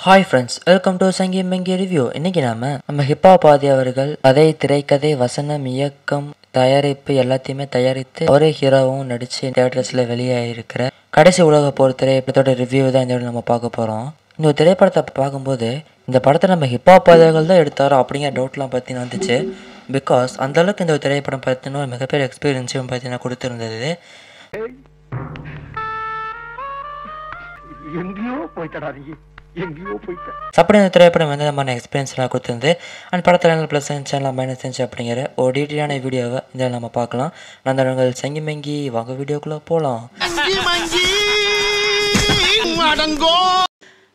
Hi friends, welcome to சங்கி மங்கி review. இன்னைக்கு நம்ம ஹிப்ஹாப் ஆதி அவர்கள் கதை, திரைக்கதை, வசனம், இயக்கம், தயாரிப்பு எல்லாத்தையுமே தயாரித்து ஒரே ஹீரோவும் நடித்து தியேட்டர்ஸில் வெளியாகிருக்கிற கடைசி உலக போர் திரைப்படத்தோட ரிவ்யூ தான் இந்த நம்ம பார்க்க போகிறோம். இந்த ஒரு திரைப்படத்தை பார்க்கும்போது இந்த படத்தை நம்ம ஹிப்ஹாப் ஆதிகள் தான் எடுத்தாரோ அப்படிங்கிற டவுட்லாம் பார்த்தீங்கன்னா வந்துச்சு. பிகாஸ் அந்தளவுக்கு இந்த ஒரு திரைப்படம் பார்த்தீங்கன்னா ஒரு மிகப்பெரிய எக்ஸ்பீரியன்ஸையும் பார்த்தீங்கன்னா கொடுத்துருந்தது. அப்படி இந்த திரைப்படம் எந்த மாதிரி எக்ஸ்பீரியன்ஸ்லாம் கொடுத்துருந்து அண்ட் படத்தில் ப்ளஸ் சேனல் மைனஸ் செஞ்சு அப்படிங்கிற ஒரு டீட்டெயிலான வீடியோவை இந்த நம்ம பார்க்கலாம். நண்பர்கள் சங்கி மங்கி வாங்க வீடியோக்குள்ளே போகலாம்.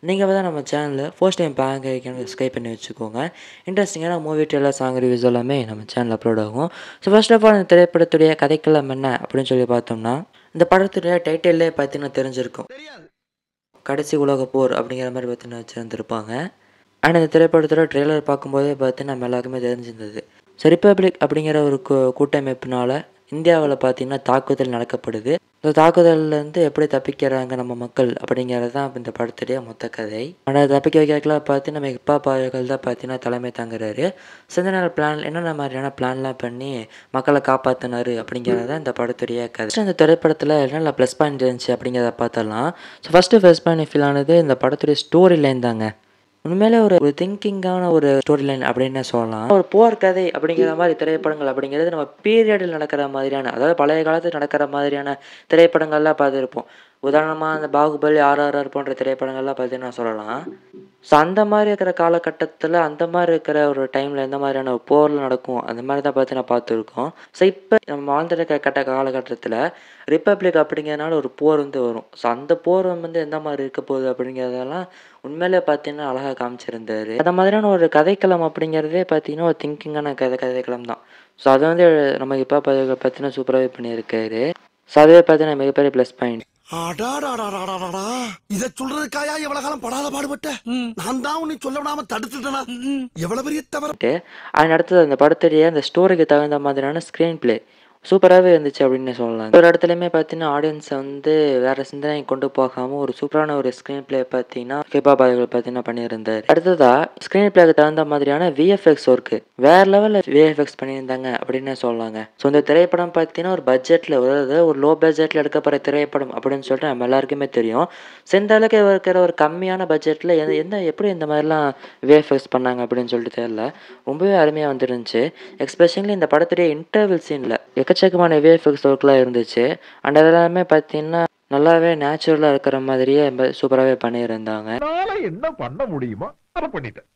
நீங்கள் தான் நம்ம சேனலில் ஃபர்ஸ்ட் டைம் பார்க்க சப்ஸ்கிரைப் பண்ணி வச்சுக்கோங்க. இன்ட்ரெஸ்டிங்கான மூவி ட்ரெய்லர், சாங் ரிவ்யூஸ் எல்லாமே நம்ம சேனலில் அப்லோட் ஆகும். ஸோ ஃபர்ஸ்ட் ஆஃப் ஆல் இந்த திரைப்படத்துடைய கதைக்கெல்லாம் என்ன அப்படின்னு சொல்லி பார்த்தோம்னா, இந்த படத்துடைய டைட்டிலே பார்த்தீங்கன்னா தெரிஞ்சிருக்கும், கடைசி உலக போர் அப்படிங்கிற மாதிரி பார்த்தீங்கன்னா வச்சுருந்துருப்பாங்க. அண்ட் இந்த திரைப்படத்தோட ட்ரெய்லர் பார்க்கும்போதே பார்த்து நம்ம எல்லாருக்குமே தெரிஞ்சிருந்தது. ஸோ ரிப்பப்ளிக் அப்படிங்கிற ஒரு கூட்டமைப்பினால் இந்தியாவில் பார்த்தீங்கன்னா தாக்குதல் நடக்கப்படுது. இந்த தாக்குதல்லேருந்து எப்படி தப்பிக்கிறாங்க நம்ம மக்கள் அப்படிங்கிறது தான் இந்த படத்துடைய மொத்த கதை. ஆனால் தப்பிக்க வைக்கலாம் பார்த்து நம்ம ஹிப்ஹாப் ஆதிகள் தான் பார்த்தீங்கன்னா தலைமை தாங்குறாரு. சிந்தனை பிளான் என்னென்ன மாதிரியான பிளான்லாம் பண்ணி மக்களை காப்பாற்றினாரு அப்படிங்கிறது தான் இந்த படத்துடைய கதை. இந்த திரைப்படத்தில் என்னென்ன ப்ளஸ் பாயிண்ட் இருந்துச்சு அப்படிங்கிறத பார்த்தலாம். So first plus point feel ஆனது இந்த படத்துடைய ஸ்டோரி லைன் தாங்க. உண்மையிலே ஒரு திங்கிங்கான ஒரு ஸ்டோரி லைன் அப்படின்னு சொல்லலாம். ஒரு போர் கதை அப்படிங்கிற மாதிரி திரைப்படங்கள் அப்படிங்கிறது நம்ம பீரியடில் நடக்கிற மாதிரியான, அதாவது பழைய காலத்தில் நடக்கிற மாதிரியான திரைப்படங்கள்லாம் பார்த்துருப்போம். உதாரணமாக அந்த பாகுபலி, RRR போன்ற திரைப்படங்கள்லாம் பார்த்தீங்கன்னா சொல்லலாம். ஸோ அந்த மாதிரி இருக்கிற காலகட்டத்தில் அந்த மாதிரி இருக்கிற ஒரு டைமில் எந்த மாதிரியான போரில் நடக்கும் அந்த மாதிரி தான் பார்த்தீங்கன்னா பார்த்துருக்கோம். ஸோ இப்போ நம்ம வாழ்ந்துருக்க காலகட்டத்தில் ரிப்பப்ளிக் அப்படிங்கிறதுனால ஒரு போர் வரும். ஸோ அந்த போர் எந்த மாதிரி இருக்க போகுது அப்படிங்கிறதெல்லாம் உண்மையிலே பார்த்தீங்கன்னா அழகாக காமிச்சிருந்தாரு. அந்த மாதிரியான ஒரு கதைக்களம் அப்படிங்கிறதே பார்த்தீங்கன்னா ஒரு திங்கிங்கான கதைக்களம் தான். ஸோ அதை நம்ம இப்போ பார்த்தீங்கன்னா சூப்பராகவே பண்ணியிருக்காரு. ஸோ அதுவே பார்த்தீங்கன்னா மிகப்பெரிய ப்ளஸ் பாயிண்ட். இத சொல்றதுக்காயா எவ்வளவு காலம் படாத பாடுபட்ட? நான் தான் உன்னை சொல்ல விடாம தடுத்துட்டேனா? எவ்வளவு பெரிய தவறு. அண்ட் அடுத்தது அந்த படத்துடைய அந்த ஸ்டோரிக்கு தகுந்த மாதிரியான ஸ்க்ரீன் பிளே சூப்பராகவே இருந்துச்சு அப்படின்னு சொல்லலாம். ஒரு இடத்துலையுமே பார்த்தீங்கன்னா ஆடியன்ஸை வேறு சிந்தனை கொண்டு போகாமல் ஒரு சூப்பரான ஒரு ஸ்க்ரீன் பிளே பார்த்தீங்கன்னா ஹிப்ஹாப் ஆதிகள் பார்த்தீங்கன்னா பண்ணியிருந்தார். அடுத்ததாக ஸ்க்ரீன் பிளேக்கு தகுந்த மாதிரியான VFX ஒர்க்கு வேறு லெவலில் VFX பண்ணியிருந்தாங்க அப்படின்னு சொல்லலாங்க. ஸோ இந்த திரைப்படம் பார்த்தீங்கன்னா ஒரு பட்ஜெட்டில், அதாவது ஒரு லோ பட்ஜெட்டில் எடுக்கப்படுற திரைப்படம் அப்படின்னு சொல்லிட்டு நம்ம எல்லாருக்குமே தெரியும். இந்த அளவுக்கு இருக்கிற ஒரு கம்மியான பட்ஜெட்டில் எப்படி இந்த மாதிரிலாம் VFX பண்ணாங்க அப்படின்னு சொல்லிட்டு தெரியல. ரொம்பவே அருமையாக வந்துருந்துச்சு. எஸ்பெஷலி இந்த படத்துடைய இன்டர்வல் சீனில் எக்கச்சக்கமான VFX ஒர்க்லாம் இருந்துச்சு. அண்ட் அதெல்லாமே பார்த்தீங்கன்னா நல்லாவே நேச்சுரலாக இருக்கிற மாதிரியே சூப்பராகவே பண்ணியிருந்தாங்க. என்ன பண்ண முடியுமா அதை பண்ணிட்டேன்.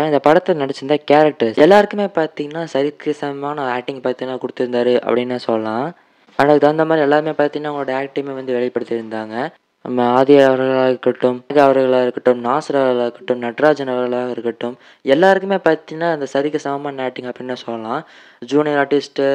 இந்த படத்தில் நடிச்சிருந்த கேரக்டர்ஸ் எல்லாருக்குமே பார்த்தீங்கன்னா சரிக்கு சமமான ஆக்டிங் பார்த்தீங்கன்னா கொடுத்துருந்தாரு அப்படின்னு சொல்லலாம். அதுக்கு தகுந்த மாதிரி எல்லாருமே பார்த்தீங்கன்னா அவங்களோட ஆக்டிங்குமே வெளிப்படுத்தியிருந்தாங்க. நம்ம ஆதி அவர்களாக இருக்கட்டும், நாசர் அவர்களாக இருக்கட்டும், நட்ராஜன் அவர்களாக இருக்கட்டும், எல்லாருக்குமே பார்த்தீங்கன்னா அந்த சரிக்கு சமமான ஆக்டிங் அப்படின்னு சொல்லலாம். ஜூனியர் ஆர்டிஸ்ட்டு,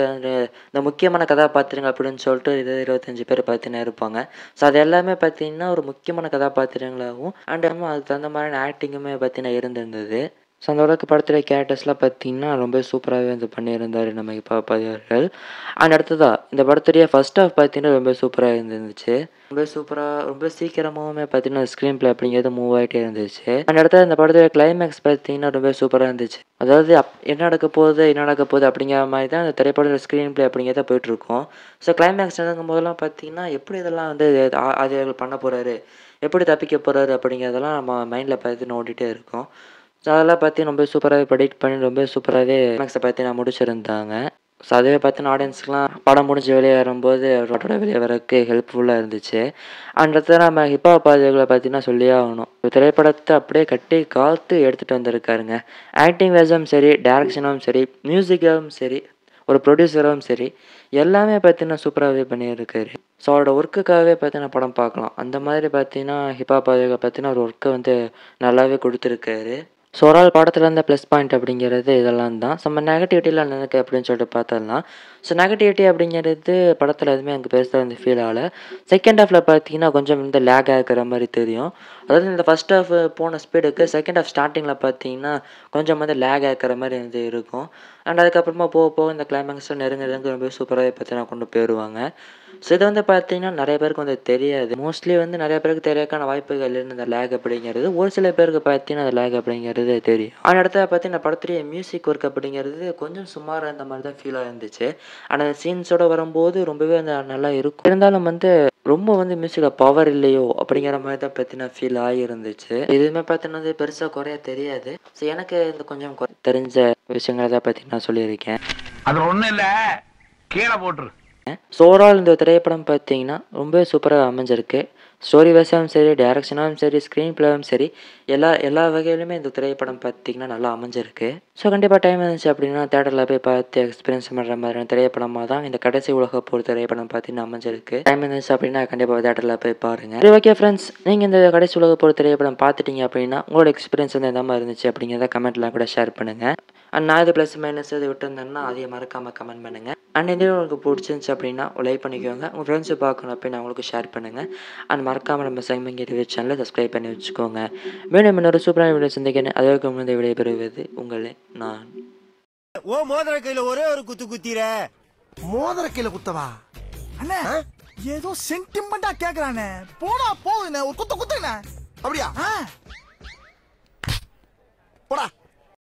இந்த முக்கியமான கதாபாத்திரங்கள் அப்படின்னு சொல்லிட்டு 25 பேர் பார்த்தீங்கன்னா இருப்பாங்க. ஸோ அது எல்லாமே பார்த்தீங்கன்னா ஒரு முக்கியமான கதாபாத்திரங்களாகவும் அண்ட் அதுக்கு தகுந்த மாதிரியான ஆக்டிங்குமே பார்த்தீங்கன்னா இருந்திருந்தது. ஸோ அந்த அளவுக்கு படத்துடைய கேரக்டர்ஸ்லாம் பார்த்தீங்கன்னா ரொம்ப சூப்பராகவே பண்ணியிருந்தார் நம்ம ஹிப்ஹாப் ஆதி அவர்கள். அண்ட் அடுத்ததாக இந்த படத்துடைய ஃபர்ஸ்ட் ஹாஃப் பார்த்தீங்கன்னா ரொம்ப சூப்பராக இருந்துச்சு. ரொம்ப சீக்கிரமாகவுமே பார்த்தீங்கன்னா ஸ்க்ரீன் பிளே அப்படிங்கிறது மூவ் ஆகிட்டே இருந்துச்சு. அண்ட் அடுத்தது இந்த படத்துடைய கிளைமேக்ஸ் பார்த்தீங்கன்னா ரொம்ப சூப்பராக இருந்துச்சு. அதாவது என்ன நடக்க போகுது அப்படிங்கிற மாதிரி தான் அந்த திரைப்படத்தோட ஸ்க்ரீன் பிளே அப்படிங்கிறத போயிட்டுருக்கோம். ஸோ கிளைமேக்ஸ் நடக்கும் போதெல்லாம் பார்த்தீங்கன்னா எப்படி இதெல்லாம் ஆதி அவர்கள் பண்ண போகிறாரு, எப்படி தப்பிக்க போகிறாரு அப்படிங்கிறதெல்லாம் நம்ம மைண்டில் பார்த்து ஓடிட்டே இருக்கோம். ஸோ அதெல்லாம் பார்த்து ரொம்ப சூப்பராகவே ப்ரெடிக்ட் பண்ணி ரொம்ப சூப்பராகவே கிளைமேக்ஸை பார்த்து நான் முடிச்சிருந்தாங்க. ஸோ அதுவே பார்த்தீங்கன்னா ஆடியன்ஸ்க்குலாம் படம் முடிஞ்சு வெளியே வரும்போது அவரோட வெளியே வரக்கு ஹெல்ப்ஃபுல்லாக இருந்துச்சு. அடுத்து நம்ம ஹிப்ஹாப் ஆதிகளை பார்த்தீங்கன்னா சொல்லியே ஆகணும். திரைப்படத்தை அப்படியே கட்டி காத்து எடுத்துகிட்டு வந்திருக்காருங்க. ஆக்டிங் வைஸும் சரி, டைரக்ஷனும் சரி, மியூசிக்காகவும் சரி, ஒரு ப்ரொடியூசரும் சரி, எல்லாமே பார்த்தீங்கன்னா சூப்பராகவே பண்ணியிருக்காரு. ஸோ அவரோட ஒர்க்குக்காகவே பார்த்தீங்கன்னா படம் பார்க்கலாம். அந்த மாதிரி பார்த்தீங்கன்னா ஹிப்ஹாப் ஆதிகளை பார்த்தீங்கன்னா ஒரு ஒர்க்கை நல்லாவே கொடுத்துருக்காரு. ஸோ ஒரு ஆள் படத்தில் இருந்த ப்ளஸ் பாயிண்ட் அப்படிங்கிறது இதெல்லாம் தான். நம்ம நெகட்டிவிட்டிலாம் நினைக்க அப்படின்னு சொல்லிட்டு பார்த்தோம்னா, ஸோ நெகட்டிவிட்டி அப்படிங்கிறது படத்தில் எதுவுமே எனக்கு பெருசாக ஃபீல் ஆகலை. செகண்ட் ஹாஃபில் பார்த்தீங்கன்னா கொஞ்சம் லேக் ஆகிற மாதிரி தெரியும். அதாவது இந்த ஃபஸ்ட் ஹாஃப் போன ஸ்பீடுக்கு செகண்ட் ஹாஃப் ஸ்டார்டிங்கில் பார்த்தீங்கன்னா கொஞ்சம் லேக் ஆகிற மாதிரி இருக்கும். அண்ட் அதுக்கப்புறமா போக போக இந்த கிளைமேக்ஸில் நெருங்க ரொம்ப சூப்பராகவே பார்த்தீங்கன்னா கொண்டு போயிடுவாங்க. ஸோ இது வந்து பார்த்தீங்கன்னா நிறைய பேருக்கு வந்து தெரியாது. மோஸ்ட்லி வந்து நிறைய பேருக்கு தெரியக்கான வாய்ப்புகள் இருந்து இந்த லேக் அப்படிங்கிறது. ஒரு சில பேருக்கு பார்த்தீங்கன்னா அந்த லேக் அப்படிங்கிறது தெரியும். அந்த இடத்துல பார்த்தீங்கன்னா படத்துடைய மியூசிக் ஒர்க் அப்படிங்கிறது கொஞ்சம் சுமாராக இந்த மாதிரி தான் ஃபீலாக இருந்துச்சு. ஆனால் அந்த சீன்ஸோட வரும்போது ரொம்பவே அந்த நல்லா இருக்கும். இருந்தாலும் வந்து ரொம்ப வந்து மியூசிக்கில் பவர் இல்லையோ அப்படிங்கிற மாதிரி தான் பார்த்தீங்கன்னா ஃபீல் ஆகியிருந்துச்சு. இதுவுமே பார்த்தீங்கன்னா பெருசாக குறைய தெரியாது. ஸோ எனக்கு இந்த கொஞ்சம் தெரிஞ்ச விஷயங்களை தான் பற்றி நான் சொல்லியிருக்கேன். அது ஒன்றும் இல்லை, கீழே போட்டுரு. ஸோ ஓவரால் இந்த திரைப்படம் பார்த்தீங்கன்னா ரொம்பவே சூப்பராக அமைஞ்சிருக்கு. ஸ்டோரி வைஸாகவும் சரி, டைரக்ஷனாகவும் சரி, ஸ்க்ரீன் பிளேவும் சரி, எல்லா வகையிலுமே இந்த திரைப்படம் பார்த்தீங்கன்னா நல்லா அமைஞ்சிருக்கு. ஸோ கண்டிப்பாக டைம் இருந்துச்சு அப்படின்னா தேட்டரில் போய் பார்த்து எக்ஸ்பீரியன்ஸ் பண்ணுற மாதிரியான திரைப்படமாக தான் இந்த கடைசி உலக போர் திரைப்படம் பார்த்தீங்கன்னா அமைஞ்சிருக்கு. டைம் இருந்துச்சு அப்படின்னா கண்டிப்பாக தேட்டரில் போய் பாருங்கள். சரி, ஓகே ஃப்ரெண்ட்ஸ், நீங்கள் இந்த கடைசி உலக போர் திரைப்படம் பார்த்துட்டீங்க அப்படின்னா உங்களோட எக்ஸ்பீரியன்ஸ் வந்து எந்த மாதிரி இருந்துச்சு அப்படிங்கிறத கமெண்ட்லாம் கூட ஷேர் பண்ணுங்கள். அண்ட் நான் இது ப்ளஸ் மைனஸ் இது விட்டுருந்தேன்னா அதையும் மறக்காமல் கமெண்ட் பண்ணுங்கள். அண்ட் இந்த உங்களுக்கு பிடிச்சிருந்துச்சு அப்படின்னா லைக் பண்ணிக்கோங்க. உங்கள் ஃப்ரெண்ட்ஸு பார்க்கணும் அப்படின்னா அவங்களுக்கு ஷேர் பண்ணுங்கள். அண்ட் மறக்காமல் நம்ம சைமங்கி ரிவ்யூ சேனலை சப்ஸ்கிரைப் பண்ணி வச்சுக்கோங்க. மீண்டும் இன்னொரு சூப்பரான வீடியோ சந்திக்கிறேன். அதற்கு முன்னே விடைபெறுவது உங்களே நான். ஓ மோதிர கையில ஒரே ஒரு குத்து குத்திர. மோதிர கையில குத்தவா? அண்ணா ஏதோ சென்டிமெண்டா கேக்குறானே, போடா போகுதுண்ணே, ஒரு குத்து குத்துண்ணே. அப்படியா? ஆ போடா.